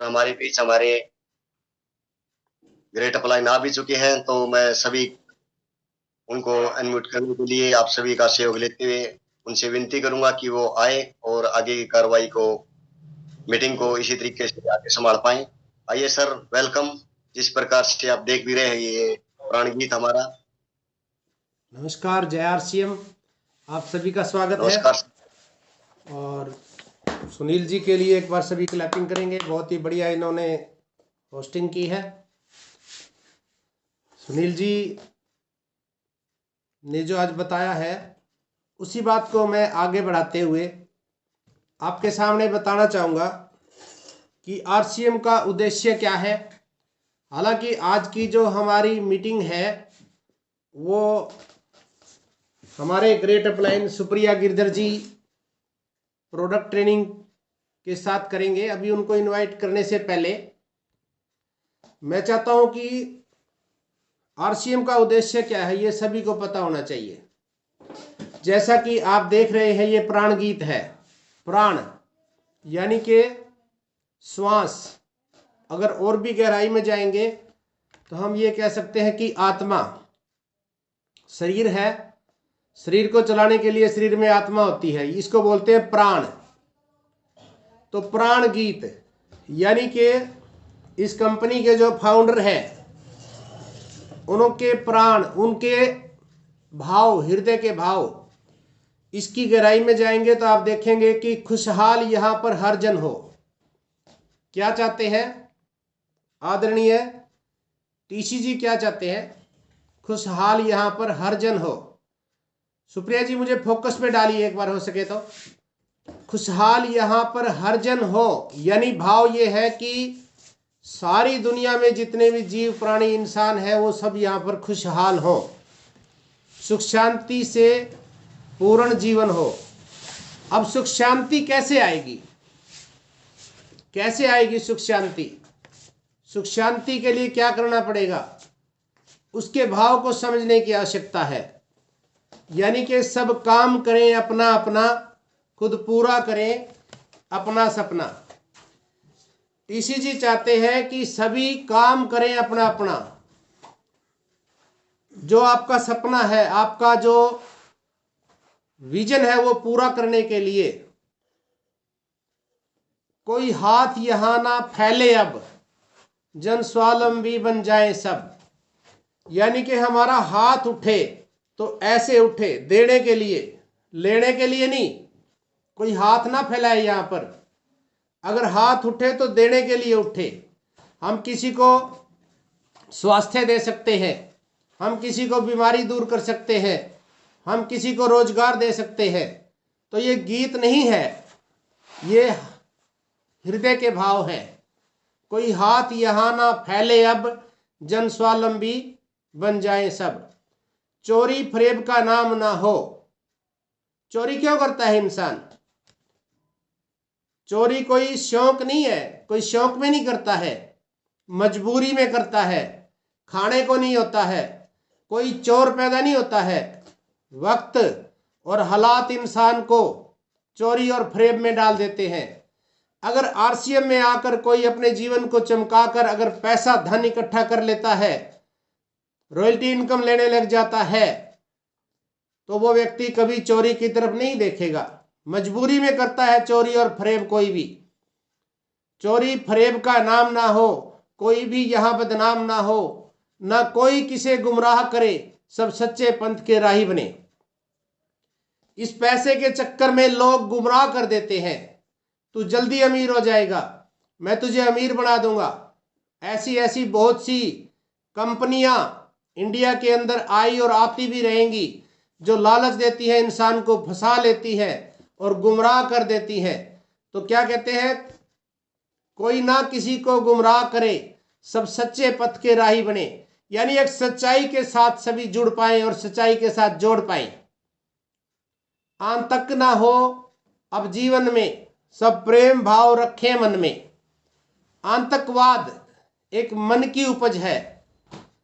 हमारे बीच हमारे great apply आ भी चुके हैं, तो मैं सभी उनको अनम्यूट करने के लिए आप सभी का सहयोग लेते हुए उनसे विनती करूंगा कि वो आए और आगे की कार्रवाई को, मीटिंग को इसी तरीके से आगे संभाल पाए। आइए सर, वेलकम। जिस प्रकार से आप देख भी रहे हैं, ये प्राणगीत हमारा। नमस्कार, जय आरसीएम। आप सभी का स्वागत है। नमस्कार। और सुनील जी के लिए एक बार सभी क्लैपिंग करेंगे, बहुत ही बढ़िया इन्होंने होस्टिंग की है। सुनील जी ने जो आज बताया है उसी बात को मैं आगे बढ़ाते हुए आपके सामने बताना चाहूँगा कि आरसीएम का उद्देश्य क्या है। हालांकि आज की जो हमारी मीटिंग है वो हमारे ग्रेट अपलाइन सुप्रिया गिरधर जी प्रोडक्ट ट्रेनिंग के साथ करेंगे। अभी उनको इनवाइट करने से पहले मैं चाहता हूं कि आरसीएम का उद्देश्य क्या है ये सभी को पता होना चाहिए। जैसा कि आप देख रहे हैं, ये प्राण गीत है। प्राण यानी कि श्वास। अगर और भी गहराई में जाएंगे तो हम ये कह सकते हैं कि आत्मा। शरीर है, शरीर को चलाने के लिए शरीर में आत्मा होती है, इसको बोलते हैं प्राण। तो प्राण गीत यानी कि इस कंपनी के जो फाउंडर है उनके प्राण, उनके भाव, हृदय के भाव, इसकी गहराई में जाएंगे तो आप देखेंगे कि खुशहाल यहां पर हर जन हो। क्या चाहते हैं आदरणीय टीसी जी, क्या चाहते हैं? खुशहाल यहां पर हर जन हो। सुप्रिया जी मुझे फोकस में डालिए एक बार हो सके तो। खुशहाल यहां पर हर जन हो यानी भाव ये है कि सारी दुनिया में जितने भी जीव प्राणी इंसान है वो सब यहां पर खुशहाल हो, सुख शांति से पूर्ण जीवन हो। अब सुख शांति कैसे आएगी? कैसे आएगी सुख शांति? सुख शांति के लिए क्या करना पड़ेगा, उसके भाव को समझने की आवश्यकता है। यानी कि सब काम करें अपना अपना, खुद पूरा करें अपना सपना। टीसी जी चाहते हैं कि सभी काम करें अपना अपना। जो आपका सपना है, आपका जो विजन है वो पूरा करने के लिए कोई हाथ यहां ना फैले, अब जन स्वावलंबी बन जाए सब। यानी कि हमारा हाथ उठे तो ऐसे उठे देने के लिए, लेने के लिए नहीं। कोई हाथ ना फैलाए यहां पर। अगर हाथ उठे तो देने के लिए उठे। हम किसी को स्वास्थ्य दे सकते हैं, हम किसी को बीमारी दूर कर सकते हैं, हम किसी को रोजगार दे सकते हैं। तो ये गीत नहीं है, ये हृदय के भाव है। कोई हाथ यहां ना फैले अब, जन स्वावलंबी बन जाए सब। चोरी फरेब का नाम ना हो। चोरी क्यों करता है इंसान? चोरी कोई शौक नहीं है, कोई शौक में नहीं करता है, मजबूरी में करता है। खाने को नहीं होता है, कोई चोर पैदा नहीं होता है। वक्त और हालात इंसान को चोरी और फरेब में डाल देते हैं। अगर आरसीएम में आकर कोई अपने जीवन को चमकाकर अगर पैसा धन इकट्ठा कर लेता है, रॉयल्टी इनकम लेने लग जाता है, तो वो व्यक्ति कभी चोरी की तरफ नहीं देखेगा। मजबूरी में करता है चोरी और फरेब। कोई भी चोरी फरेब का नाम ना हो, कोई भी यहां बदनाम ना हो, ना कोई किसे गुमराह करे, सब सच्चे पंथ के राही बने। इस पैसे के चक्कर में लोग गुमराह कर देते हैं। तू जल्दी अमीर हो जाएगा, मैं तुझे अमीर बना दूंगा। ऐसी ऐसी बहुत सी कंपनियां इंडिया के अंदर आई और आती भी रहेंगी जो लालच देती है, इंसान को फंसा लेती है और गुमराह कर देती है। तो क्या कहते हैं, कोई ना किसी को गुमराह करे, सब सच्चे पथ के राही बने। यानी एक सच्चाई के साथ सभी जुड़ पाए और सच्चाई के साथ जोड़ पाए। आंतक ना हो अब जीवन में, सब प्रेम भाव रखें मन में। आतंकवाद एक मन की उपज है।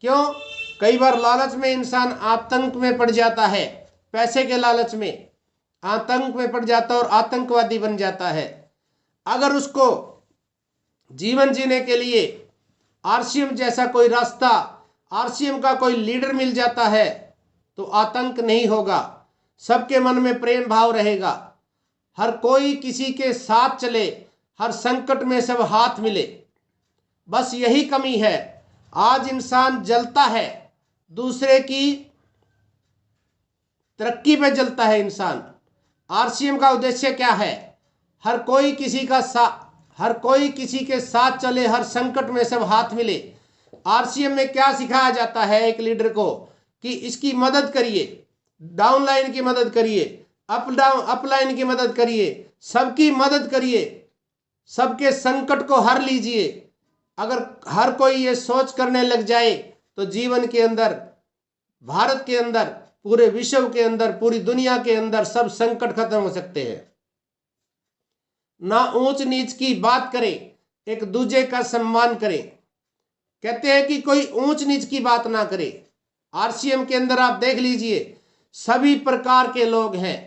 क्यों? कई बार लालच में इंसान आतंक में पड़ जाता है, पैसे के लालच में आतंक में पड़ जाता है और आतंकवादी बन जाता है। अगर उसको जीवन जीने के लिए आरसीएम जैसा कोई रास्ता, आरसीएम का कोई लीडर मिल जाता है तो आतंक नहीं होगा, सबके मन में प्रेम भाव रहेगा, हर कोई किसी के साथ चले, हर संकट में सब हाथ मिले। बस यही कमी है, आज इंसान जलता है, दूसरे की तरक्की पे जलता है इंसान। आरसीएम का उद्देश्य क्या है? हर कोई किसी के साथ चले, हर संकट में सब हाथ मिले। आरसीएम में क्या सिखाया जाता है एक लीडर को? कि इसकी मदद करिए, डाउनलाइन की मदद करिए, अपलाइन की मदद करिए, सबकी मदद करिए, सबके संकट को हर लीजिए। अगर हर कोई ये सोच करने लग जाए तो जीवन के अंदर, भारत के अंदर, पूरे विश्व के अंदर, पूरी दुनिया के अंदर सब संकट खत्म हो सकते हैं। ना ऊंच नीच की बात करें, एक दूसरे का सम्मान करें। कहते हैं कि कोई ऊंच नीच की बात ना करे। आरसीएम के अंदर आप देख लीजिए, सभी प्रकार के लोग हैं,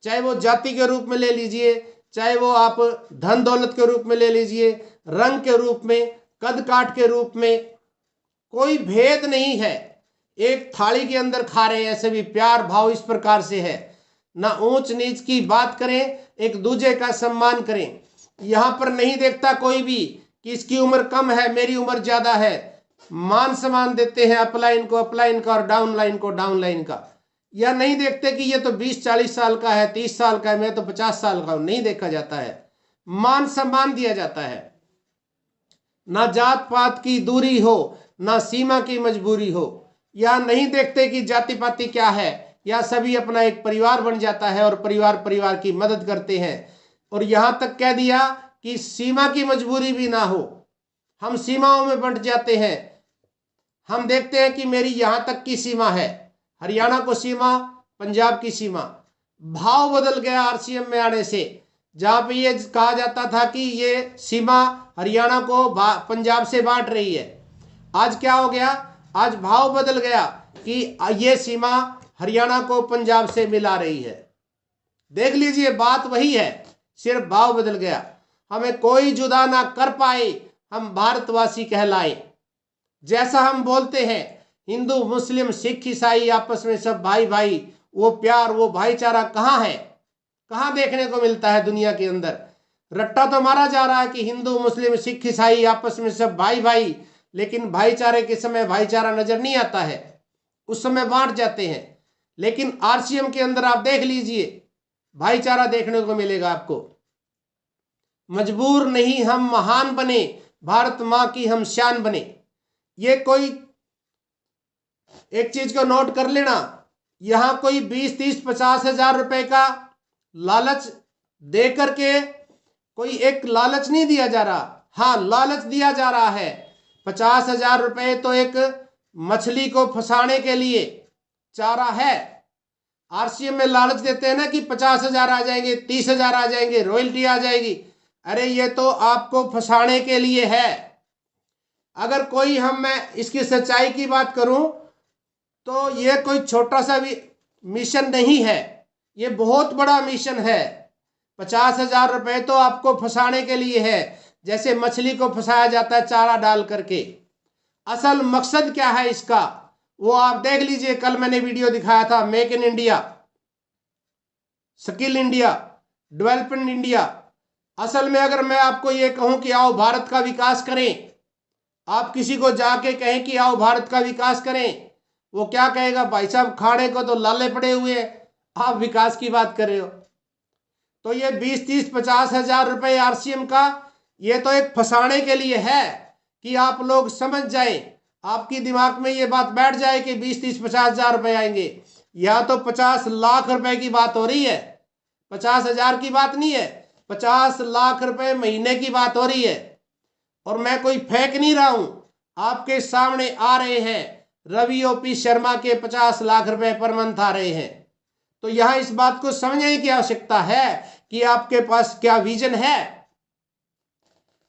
चाहे वो जाति के रूप में ले लीजिए, चाहे वो आप धन दौलत के रूप में ले लीजिए, रंग के रूप में, कद काट के रूप में, कोई भेद नहीं है। एक थाली के अंदर खा रहे हैं सभी, प्यार भाव इस प्रकार से है। ना ऊंच नीच की बात करें, एक दूसरे का सम्मान करें। यहां पर नहीं देखता कोई भी कि इसकी उम्र कम है, मेरी उम्र ज्यादा है। मान सम्मान देते हैं अपलाइन को अपलाइन का और डाउनलाइन को डाउनलाइन का। या नहीं देखते कि ये तो 20-40 साल का है, 30 साल का है, मैं तो 50 साल का हूं। नहीं देखा जाता है, मान सम्मान दिया जाता है। ना जात पात की दूरी हो, ना सीमा की मजबूरी हो। या नहीं देखते कि जाति पाति क्या है, या सभी अपना एक परिवार बन जाता है और परिवार की मदद करते हैं। और यहां तक कह दिया कि सीमा की मजबूरी भी ना हो, हम सीमाओं में बंट जाते हैं। हम देखते हैं कि मेरी यहां तक की सीमा है, हरियाणा को सीमा, पंजाब की सीमा। भाव बदल गया आरसीएम में आने से। जहां पे ये कहा जाता था कि ये सीमा हरियाणा को पंजाब से बांट रही है, आज क्या हो गया? आज भाव बदल गया कि ये सीमा हरियाणा को पंजाब से मिला रही है। देख लीजिए, बात वही है, सिर्फ भाव बदल गया। हमें कोई जुदा ना कर पाए, हम भारतवासी कहलाए। जैसा हम बोलते हैं हिंदू मुस्लिम सिख ईसाई आपस में सब भाई भाई, वो प्यार वो भाईचारा कहाँ है? कहाँ देखने को मिलता है दुनिया के अंदर? रट्टा तो मारा जा रहा है कि हिंदू मुस्लिम सिख ईसाई आपस में सब भाई भाई, लेकिन भाईचारे के समय भाईचारा नजर नहीं आता है, उस समय बांट जाते हैं। लेकिन आरसीएम के अंदर आप देख लीजिए, भाईचारा देखने को मिलेगा आपको। मजबूर नहीं हम महान बने, भारत मां की हम शान बने। ये कोई एक चीज को नोट कर लेना, यहां कोई 20-30-50 हजार रुपए का लालच दे करके कोई एक लालच नहीं दिया जा रहा। हाँ, लालच दिया जा रहा है। 50 हजार रुपए तो एक मछली को फंसाने के लिए चारा है। आरसीएम में लालच देते हैं ना कि 50 हजार आ जाएंगे, 30 हजार आ जाएंगे, रॉयल्टी आ जाएगी। अरे ये तो आपको फंसाने के लिए है। अगर कोई मैं इसकी सच्चाई की बात करूं तो ये कोई छोटा सा भी मिशन नहीं है, ये बहुत बड़ा मिशन है। 50 हजार रुपए तो आपको फंसाने के लिए है, जैसे मछली को फंसाया जाता है चारा डाल करके। असल मकसद क्या है इसका, वो आप देख लीजिए। कल मैंने वीडियो दिखाया था, make in India, skill India, development India. असल में अगर मैं आपको ये कहूं कि आओ भारत का विकास करें, आप किसी को जाके कहें कि आओ भारत का विकास करें, वो क्या कहेगा? भाई साहब खाने को तो लाले पड़े हुए हैं, आप विकास की बात कर रहे हो। तो ये 20-30-50 हजार रुपए आरसीएम का, ये तो एक फंसाने के लिए है कि आप लोग समझ जाए, आपकी दिमाग में ये बात बैठ जाए कि 20-30-50 हजार रुपए आएंगे। या तो 50 लाख रुपए की बात हो रही है, 50 हजार की बात नहीं है, 50 लाख रुपए महीने की बात हो रही है। और मैं कोई फेंक नहीं रहा हूं, आपके सामने आ रहे हैं, रवि ओपी शर्मा के 50 लाख रुपए पर मंथ आ रहे हैं। तो यहां इस बात को समझने की आवश्यकता है कि आपके पास क्या विजन है।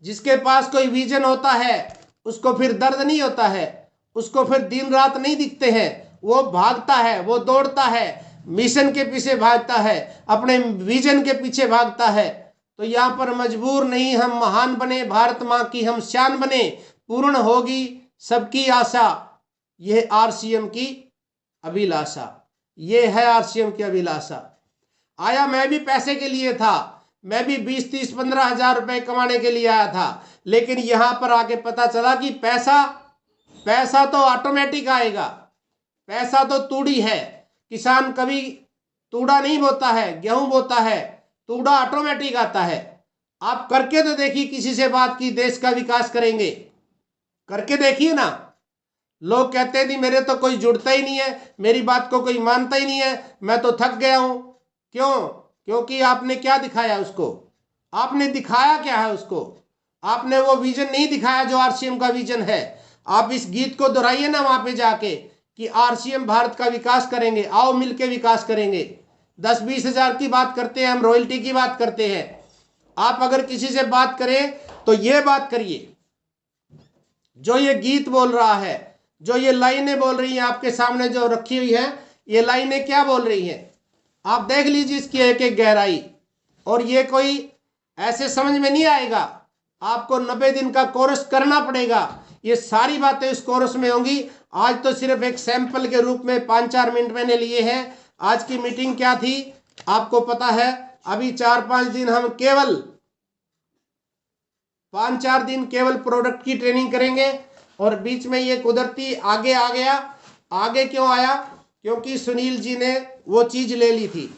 जिसके पास कोई विजन होता है उसको फिर दर्द नहीं होता है, उसको फिर दिन रात नहीं दिखते हैं, वो भागता है, वो दौड़ता है, मिशन के पीछे भागता है, अपने विजन के पीछे भागता है। तो यहाँ पर मजबूर नहीं, हम महान बने, भारत माँ की हम शान बने, पूर्ण होगी सबकी आशा, यह आरसीएम की अभिलाषा, ये है आरसीएम की अभिलाषा। आया मैं भी पैसे के लिए था, मैं भी 20, 30, 15 हजार रुपए कमाने के लिए आया था, लेकिन यहां पर आके पता चला कि पैसा तो ऑटोमेटिक आएगा, पैसा तो तूड़ी है। किसान कभी तूड़ा नहीं बोता है, गेहूं बोता है, तूड़ा ऑटोमेटिक आता है। आप करके तो देखिए, किसी से बात की देश का विकास करेंगे, करके देखिए ना। लोग कहते हैं नहीं मेरे तो कोई जुड़ता ही नहीं है, मेरी बात को कोई मानता ही नहीं है, मैं तो थक गया हूं। क्यों? क्योंकि आपने क्या दिखाया उसको, आपने दिखाया क्या है उसको, आपने वो विजन नहीं दिखाया जो आरसीएम का विजन है। आप इस गीत को दोहराइए ना वहां पे जाके कि आरसीएम भारत का विकास करेंगे, आओ मिलके विकास करेंगे। 10-20 हजार की बात करते हैं हम, रॉयल्टी की बात करते हैं। आप अगर किसी से बात करें तो ये बात करिए, जो ये गीत बोल रहा है, जो ये लाइनें बोल रही हैं आपके सामने जो रखी हुई है, ये लाइनें क्या बोल रही हैं आप देख लीजिए इसकी एक एक गहराई। और ये कोई ऐसे समझ में नहीं आएगा, आपको 90 दिन का कोर्स करना पड़ेगा, ये सारी बातें इस कोर्स में होंगी। आज तो सिर्फ एक सैंपल के रूप में 5-4 मिनट मैंने लिए हैं। आज की मीटिंग क्या थी आपको पता है, अभी 4-5 दिन हम केवल 5-4 दिन केवल प्रोडक्ट की ट्रेनिंग करेंगे, और बीच में ये कुदरती आगे आ गया। आगे क्यों आया? क्योंकि सुनील जी ने वो चीज ले ली थी,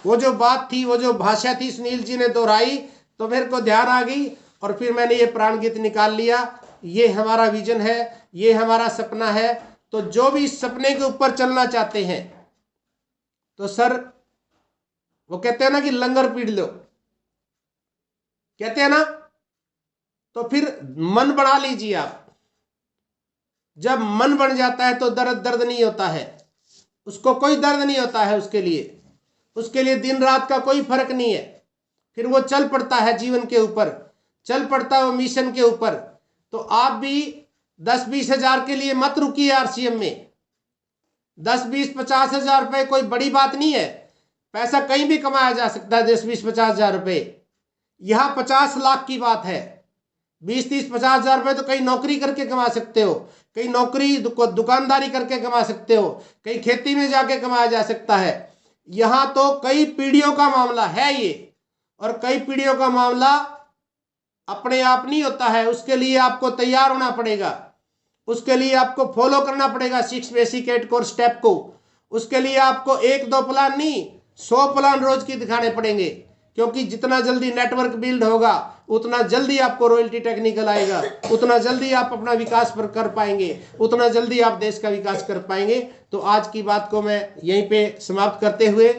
वो जो बात थी, वो जो भाषा थी, सुनील जी ने दोहराई तो मेरे को ध्यान आ गई, और फिर मैंने ये प्राण गीत निकाल लिया। ये हमारा विजन है, ये हमारा सपना है। तो जो भी इस सपने के ऊपर चलना चाहते हैं तो सर, वो कहते हैं ना कि लंगर पीट लो, कहते हैं ना, तो फिर मन बना लीजिए आप। जब मन बन जाता है तो दर्द नहीं होता है, उसको कोई दर्द नहीं होता है, उसके लिए दिन रात का कोई फर्क नहीं है। फिर वो चल पड़ता है जीवन के ऊपर, चल पड़ता है वो मिशन के ऊपर। तो आप भी 10-20 हजार के लिए मत रुकिए आरसीएम में। 10-20-50 हजार रुपए कोई बड़ी बात नहीं है, पैसा कहीं भी कमाया जा सकता है। 10-20-50 हजार रुपए, यहां 50 लाख की बात है। 20-30-50 हजार रुपए तो कहीं नौकरी करके कमा सकते हो, कहीं नौकरी दुकानदारी करके कमा सकते हो, कहीं खेती में जाके कमाया जा सकता है। यहां तो कई पीढ़ियों का मामला है ये, और कई पीढ़ियों का मामला अपने आप नहीं होता है, उसके लिए आपको तैयार होना पड़ेगा, उसके लिए आपको फॉलो करना पड़ेगा 6 बेसिक 8 कोर स्टेप को। उसके लिए आपको 1-2 प्लान नहीं, 100 प्लान रोज की दिखाने पड़ेंगे, क्योंकि जितना जल्दी नेटवर्क बिल्ड होगा उतना जल्दी आपको रॉयल्टी टेक्निकल आएगा, उतना जल्दी आप अपना विकास पर कर पाएंगे, उतना जल्दी आप देश का विकास कर पाएंगे। तो आज की बात को मैं यहीं पे समाप्त करते हुए